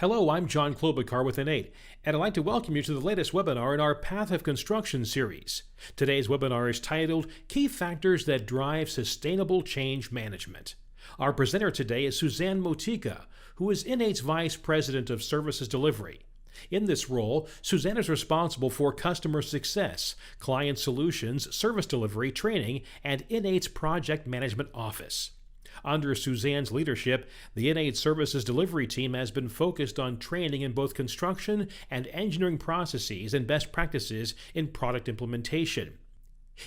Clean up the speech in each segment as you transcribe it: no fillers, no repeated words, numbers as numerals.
Hello, I'm John Klobuchar with INEIGHT, and I'd like to welcome you to the latest webinar in our Path of Construction series. Today's webinar is titled Key Factors That Drive Sustainable Change Management. Our presenter today is Suzanne Motika, who is INEIGHT'S Vice President of Services Delivery. In this role, Suzanne is responsible for customer success, client solutions, service delivery, training, and INEIGHT'S Project Management Office. Under Suzanne's leadership, the INEIGHT Services Delivery Team has been focused on training in both construction and engineering processes and best practices in product implementation.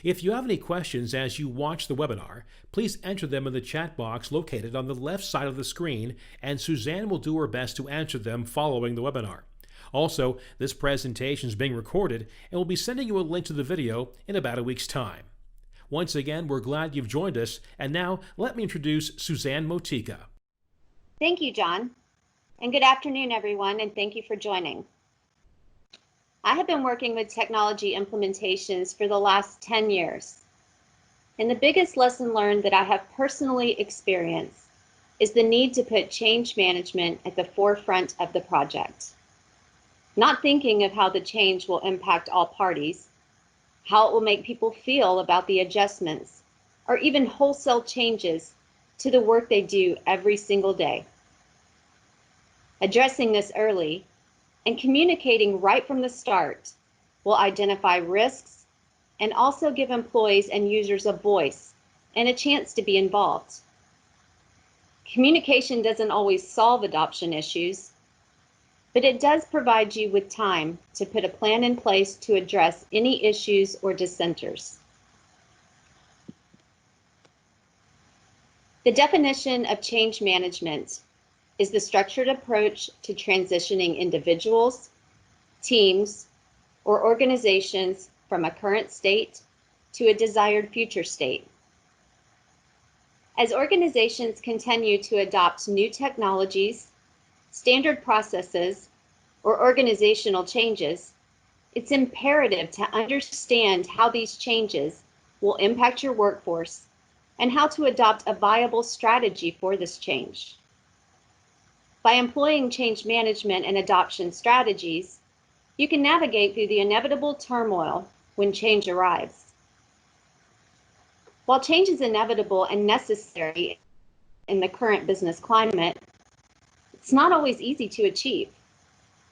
If you have any questions as you watch the webinar, please enter them in the chat box located on the left side of the screen, and Suzanne will do her best to answer them following the webinar. Also, this presentation is being recorded, and we'll be sending you a link to the video in about a week's time. Once again, we're glad you've joined us, and now let me introduce Suzanne Motika. Thank you, John, and good afternoon, everyone, and thank you for joining. I have been working with technology implementations for the last 10 years, and the biggest lesson learned that I have personally experienced is the need to put change management at the forefront of the project. Not thinking of how the change will impact all parties, how it will make people feel about the adjustments, or even wholesale changes to the work they do every single day. Addressing this early and communicating right from the start will identify risks and also give employees and users a voice and a chance to be involved. Communication doesn't always solve adoption issues, but it does provide you with time to put a plan in place to address any issues or dissenters. The definition of change management is the structured approach to transitioning individuals, teams, or organizations from a current state to a desired future state. As organizations continue to adopt new technologies, standard processes, or organizational changes, it's imperative to understand how these changes will impact your workforce and how to adopt a viable strategy for this change. By employing change management and adoption strategies, you can navigate through the inevitable turmoil when change arrives. While change is inevitable and necessary in the current business climate, it's not always easy to achieve.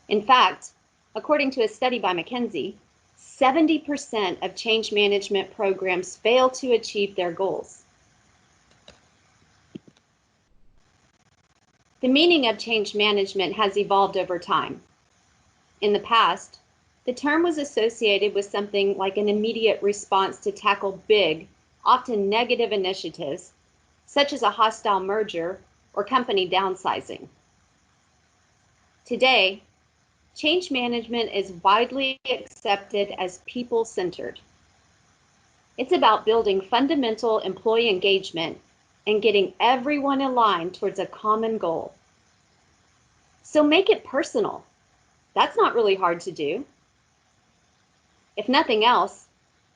In fact, according to a study by McKinsey, 70% of change management programs fail to achieve their goals. The meaning of change management has evolved over time. In the past, the term was associated with something like an immediate response to tackle big, often negative initiatives, such as a hostile merger or company downsizing. Today, change management is widely accepted as people-centered. It's about building fundamental employee engagement and getting everyone aligned towards a common goal. So make it personal. That's not really hard to do. If nothing else,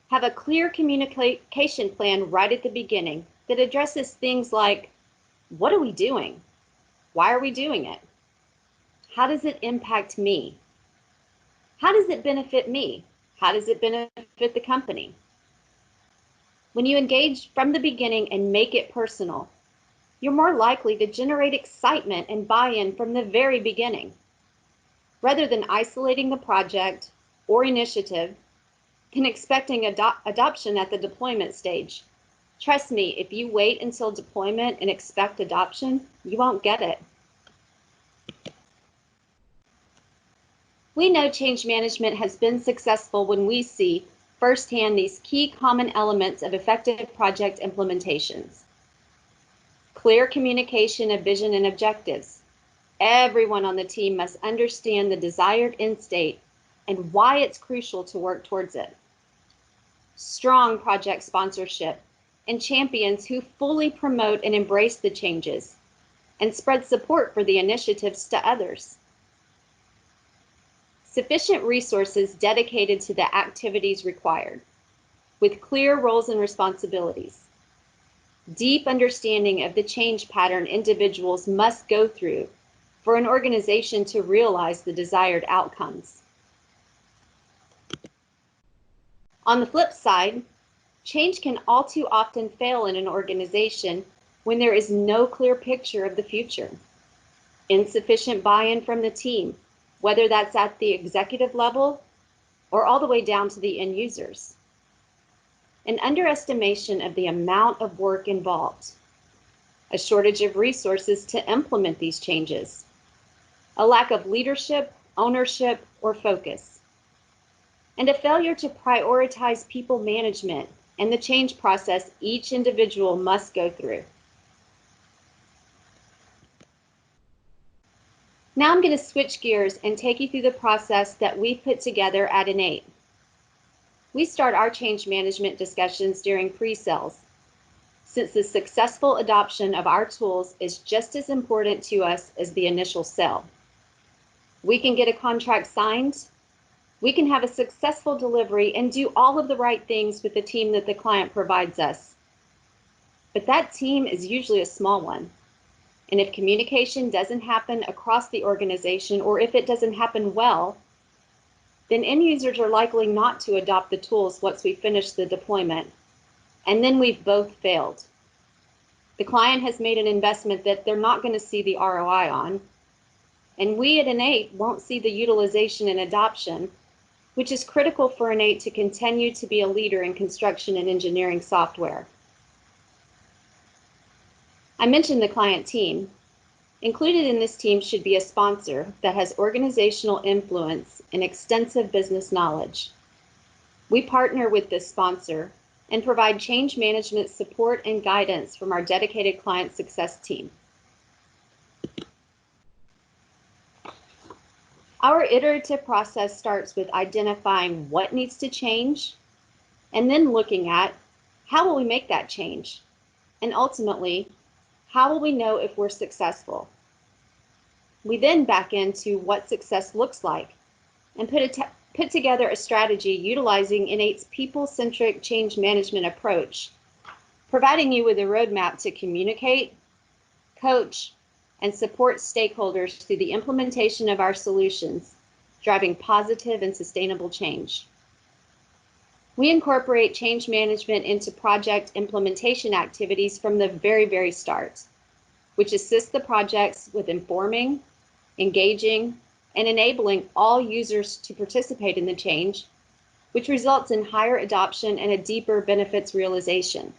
have a clear communication plan right at the beginning that addresses things like, what are we doing? Why are we doing it? How does it impact me? How does it benefit me? How does it benefit the company? When you engage from the beginning and make it personal, you're more likely to generate excitement and buy-in from the very beginning. Rather than isolating the project or initiative and expecting adoption at the deployment stage. Trust me, if you wait until deployment and expect adoption, you won't get it. We know change management has been successful when we see firsthand these key common elements of effective project implementations. Clear communication of vision and objectives. Everyone on the team must understand the desired end state and why it's crucial to work towards it. Strong project sponsorship and champions who fully promote and embrace the changes and spread support for the initiatives to others. Sufficient resources dedicated to the activities required, with clear roles and responsibilities. Deep understanding of the change pattern individuals must go through for an organization to realize the desired outcomes. On the flip side, change can all too often fail in an organization when there is no clear picture of the future. Insufficient buy-in from the team, whether that's at the executive level or all the way down to the end users. An underestimation of the amount of work involved. A shortage of resources to implement these changes. A lack of leadership, ownership, or focus. And a failure to prioritize people management and the change process each individual must go through. Now I'm going to switch gears and take you through the process that we've put together at INEIGHT. We start our change management discussions during pre-sales, since the successful adoption of our tools is just as important to us as the initial sale. We can get a contract signed, we can have a successful delivery and do all of the right things with the team that the client provides us. But that team is usually a small one. And if communication doesn't happen across the organization, or if it doesn't happen well, then end users are likely not to adopt the tools once we finish the deployment. And then we've both failed. The client has made an investment that they're not going to see the ROI on. And we at INEIGHT won't see the utilization and adoption, which is critical for INEIGHT to continue to be a leader in construction and engineering software. I mentioned the client team. Included in this team should be a sponsor that has organizational influence and extensive business knowledge. We partner with this sponsor and provide change management support and guidance from our dedicated client success team. Our iterative process starts with identifying what needs to change and then looking at how will we make that change, and ultimately, how will we know if we're successful? We then back into what success looks like and put together a strategy utilizing INEIGHT'S people-centric change management approach, providing you with a roadmap to communicate, coach, and support stakeholders through the implementation of our solutions, driving positive and sustainable change. We incorporate change management into project implementation activities from the very, very start, which assists the projects with informing, engaging, and enabling all users to participate in the change, which results in higher adoption and a deeper benefits realization.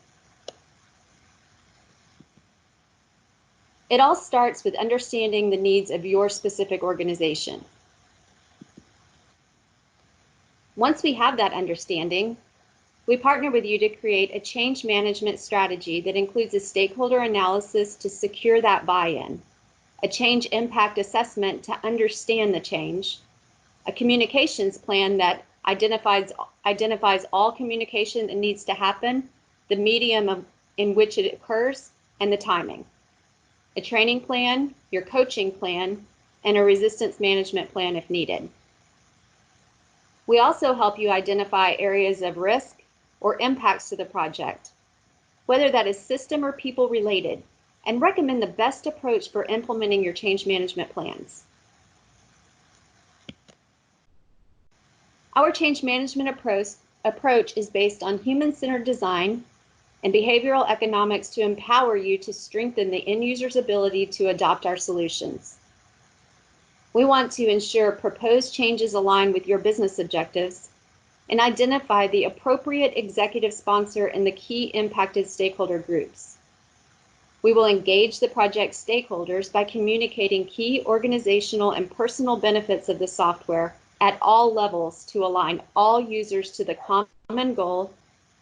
It all starts with understanding the needs of your specific organization. Once we have that understanding, we partner with you to create a change management strategy that includes a stakeholder analysis to secure that buy-in, a change impact assessment to understand the change, a communications plan that identifies all communication that needs to happen, the medium in which it occurs, and the timing, a training plan, your coaching plan, and a resistance management plan if needed. We also help you identify areas of risk or impacts to the project, whether that is system or people related, and recommend the best approach for implementing your change management plans. Our change management approach is based on human-centered design and behavioral economics to empower you to strengthen the end user's ability to adopt our solutions. We want to ensure proposed changes align with your business objectives and identify the appropriate executive sponsor and the key impacted stakeholder groups. We will engage the project stakeholders by communicating key organizational and personal benefits of the software at all levels to align all users to the common goal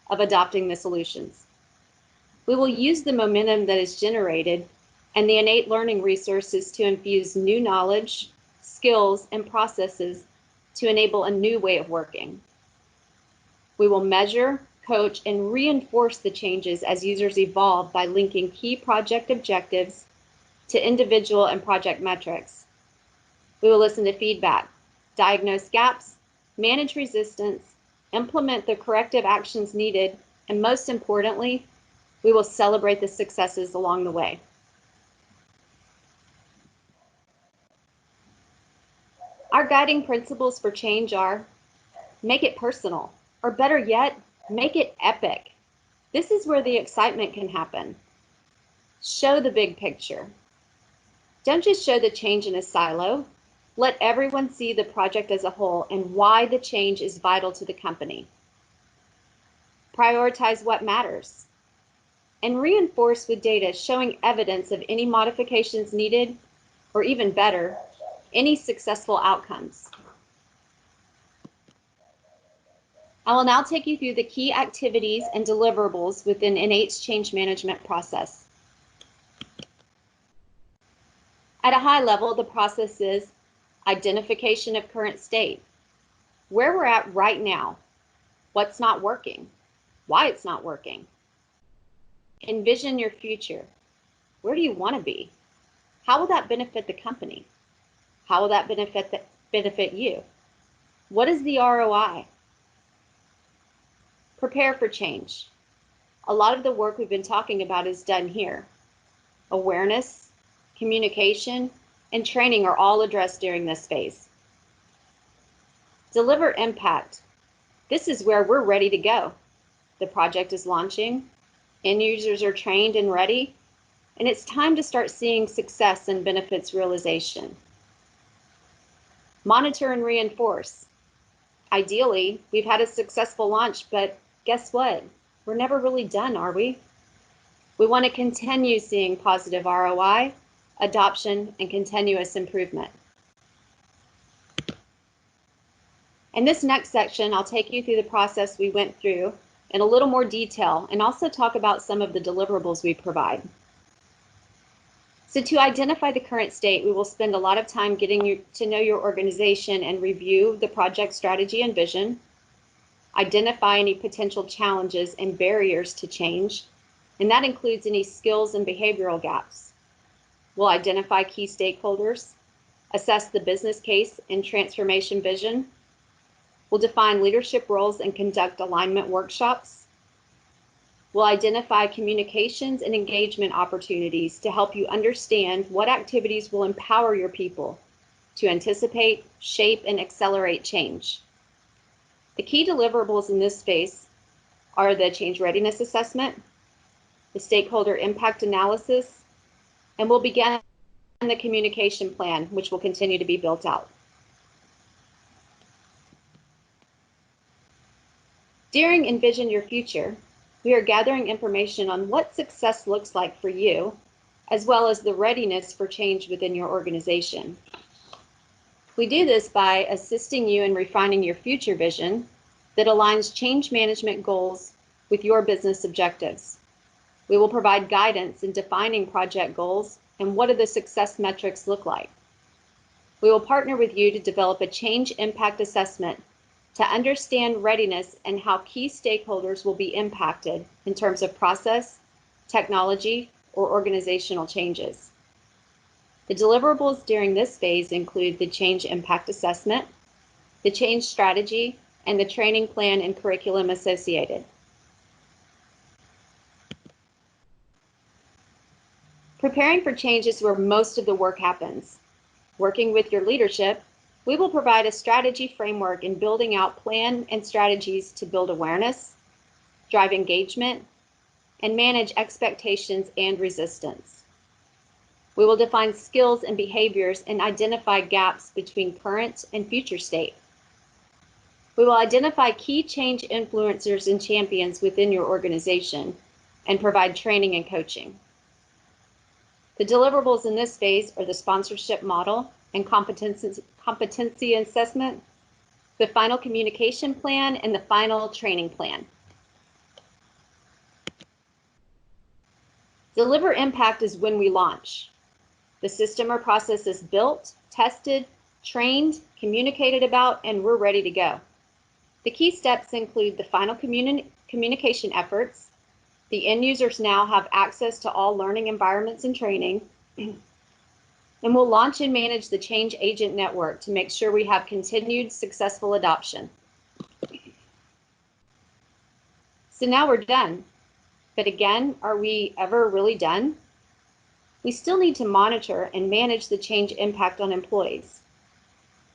of adopting the solutions. We will use the momentum that is generated and the innate learning resources to infuse new knowledge, skills, and processes to enable a new way of working. We will measure, coach, and reinforce the changes as users evolve by linking key project objectives to individual and project metrics. We will listen to feedback, diagnose gaps, manage resistance, implement the corrective actions needed, and most importantly, we will celebrate the successes along the way. Our guiding principles for change are: make it personal, or better yet, make it epic. This is where the excitement can happen. Show the big picture. Don't just show the change in a silo. Let everyone see the project as a whole and why the change is vital to the company. Prioritize what matters. And reinforce with data showing evidence of any modifications needed, or even better, any successful outcomes. I will now take you through the key activities and deliverables within INEIGHT'S change management process. At a high level, the process is identification of current state, where we're at right now, what's not working, why it's not working. Envision your future. Where do you want to be? How will that benefit the company? How will that benefit you? What is the ROI? Prepare for change. A lot of the work we've been talking about is done here. Awareness, communication, and training are all addressed during this phase. Deliver impact. This is where we're ready to go. The project is launching, end users are trained and ready, and it's time to start seeing success and benefits realization. Monitor and reinforce. Ideally, we've had a successful launch, but guess what? We're never really done, are we? We want to continue seeing positive ROI, adoption, and continuous improvement. In this next section, I'll take you through the process we went through in a little more detail and also talk about some of the deliverables we provide. So to identify the current state, we will spend a lot of time getting you to know your organization and review the project strategy and vision, identify any potential challenges and barriers to change, and that includes any skills and behavioral gaps. We'll identify key stakeholders, assess the business case and transformation vision. We'll define leadership roles and conduct alignment workshops. We'll identify communications and engagement opportunities to help you understand what activities will empower your people to anticipate, shape, and accelerate change. The key deliverables in this phase are the change readiness assessment, the stakeholder impact analysis, and we'll begin the communication plan, which will continue to be built out. During Envision Your Future, we are gathering information on what success looks like for you, as well as the readiness for change within your organization. We do this by assisting you in refining your future vision that aligns change management goals with your business objectives. We will provide guidance in defining project goals and what do the success metrics look like. We will partner with you to develop a change impact assessment to understand readiness and how key stakeholders will be impacted in terms of process, technology, or organizational changes. The deliverables during this phase include the change impact assessment, the change strategy, and the training plan and curriculum associated. Preparing for change is where most of the work happens. Working with your leadership, we will provide a strategy framework in building out plan and strategies to build awareness, drive engagement, and manage expectations and resistance. We will define skills and behaviors and identify gaps between current and future state. We will identify key change influencers and champions within your organization and provide training and coaching. The deliverables in this phase are the sponsorship model and competency assessment, the final communication plan, and the final training plan. Deliver impact is when we launch. The system or process is built, tested, trained, communicated about, and we're ready to go. The key steps include the final communication efforts. The end users now have access to all learning environments and training. And we'll launch and manage the change agent network to make sure we have continued successful adoption. So now we're done. But again, are we ever really done? We still need to monitor and manage the change impact on employees.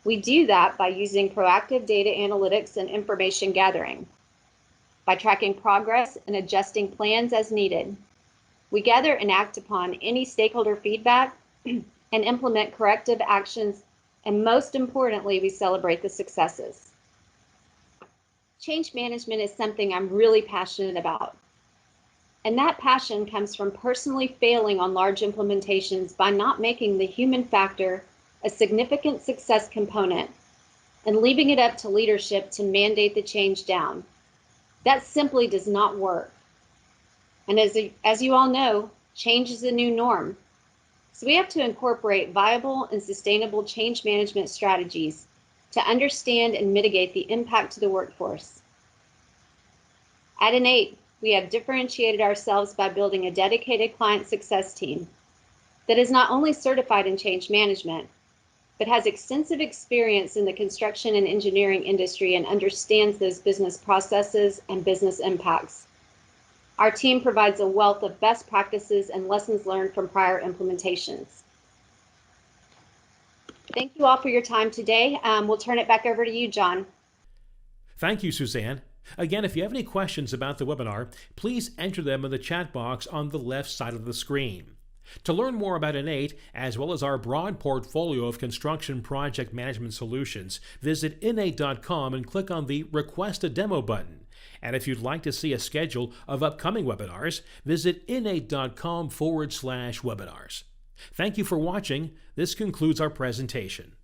We do that by using proactive data analytics and information gathering, by tracking progress and adjusting plans as needed. We gather and act upon any stakeholder feedback and implement corrective actions, and most importantly, we celebrate the successes. Change management is something I'm really passionate about. And that passion comes from personally failing on large implementations by not making the human factor a significant success component and leaving it up to leadership to mandate the change down. That simply does not work. And as you all know, change is the new norm. So we have to incorporate viable and sustainable change management strategies to understand and mitigate the impact to the workforce. At INEIGHT, we have differentiated ourselves by building a dedicated client success team that is not only certified in change management, but has extensive experience in the construction and engineering industry and understands those business processes and business impacts. Our team provides a wealth of best practices and lessons learned from prior implementations. Thank you all for your time today. We'll turn it back over to you, John. Thank you, Suzanne. Again, if you have any questions about the webinar, please enter them in the chat box on the left side of the screen. To learn more about INEIGHT, as well as our broad portfolio of construction project management solutions, visit INEIGHT.com and click on the Request a Demo button. And if you'd like to see a schedule of upcoming webinars, visit INEIGHT.com/webinars. Thank you for watching. This concludes our presentation.